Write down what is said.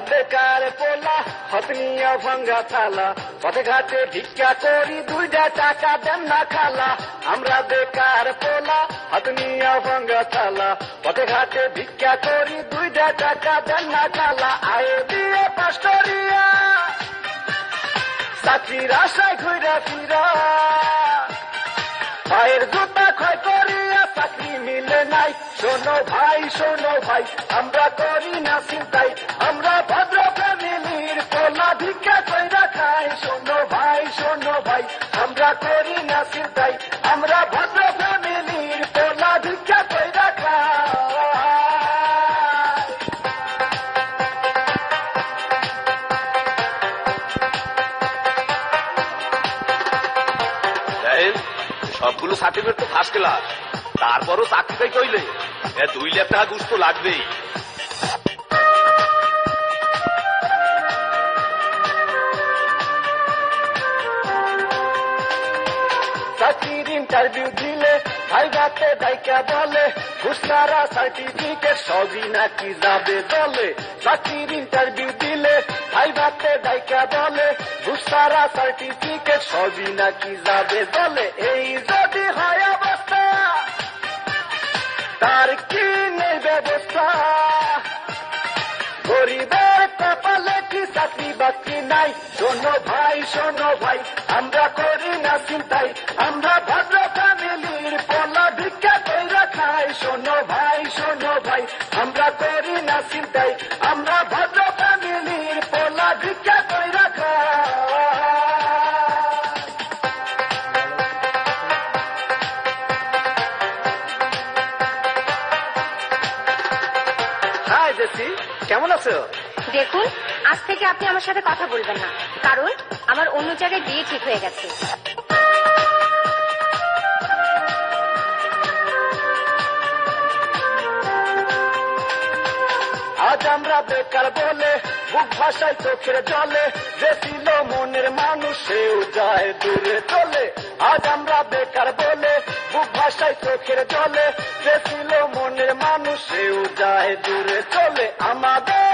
বেকার পোলা হতনিয়া ভাঙ্গা থালা পথে ঘাটে ভিক্ষা করি 2টা টাকা দেন না খালা। আমরা বেকার পোলা হতনিয়া ভাঙ্গা থালা পথে ঘাটে ভিক্ষা করি 2টা টাকা দেন না খালা। আয়ে দিয়ে পাশ করিয়া চাকরির আশায় ঘুরা ফিরা পায়ের জুতা ক্ষয় করিয়া চাকরি মিলে নাই। শোনো ভাই আমরা করি না চিন্তাই, আমরা ভদ্র ফ্যামিলির পোলা ভিক্ষা কইরা খাই। শোনো ভাই আমরা করি না চিন্তাই, আমরা ভদ্র ফ্যামিলির পোলা ভিক্ষা কইরা খাই। সবগুলো সার্টিফিকেট তো ফার্স্ট ক্লাস, তারপরও চাকরি পাই কইলে 2 লাখ টাকা ঘুষ তো লাগবেই। চাকরির ইন্টারভিউ দিলে ভাই ভাতে ডাইকা বলে ঘুষ ছাড়া সার্টিফিকেট সবই নাকি যাবে দলে। চাকরির ইন্টারভিউ দিলে ভাই ভাতে ডাইকা বলে ঘুষ ছাড়া সার্টিফিকেট সবই নাকি যাবে দলে। এই যদি হয় অবস্থা তার কি নেই ব্যবস্থা? গরিবের কপালে কি চাকরি বাকরি নাই? শোনো ভাই আমরা করি না চিন্তাই, আমরা ভদ্র ফ্যামিলির পোলা ভিক্ষা কইরা খাই। শোনো ভাই আমরা করি না চিন্তাই, আমরা ভদ্র ফ্যামিলির পোলা ভিক্ষা কইরা খাই। হাই জেসি, কেমন আছো? দেখুন, আজ থেকে আপনি আমার সাথে কথা বলবেন না, কারণ আমার অন্য জায়গায় বিয়ে ঠিক হয়ে গেছে। আজ আমরা বেকার বলে বুক ভাষায় চোখের জলে, যে ছিল মনের মানুষ সেও যায় দূরে চলে। আজ আমরা বেকার বলে বুক ভাষায় চোখের জলে, যে ছিল মনের মানুষ সেও যায় দূরে চলে। আমাদের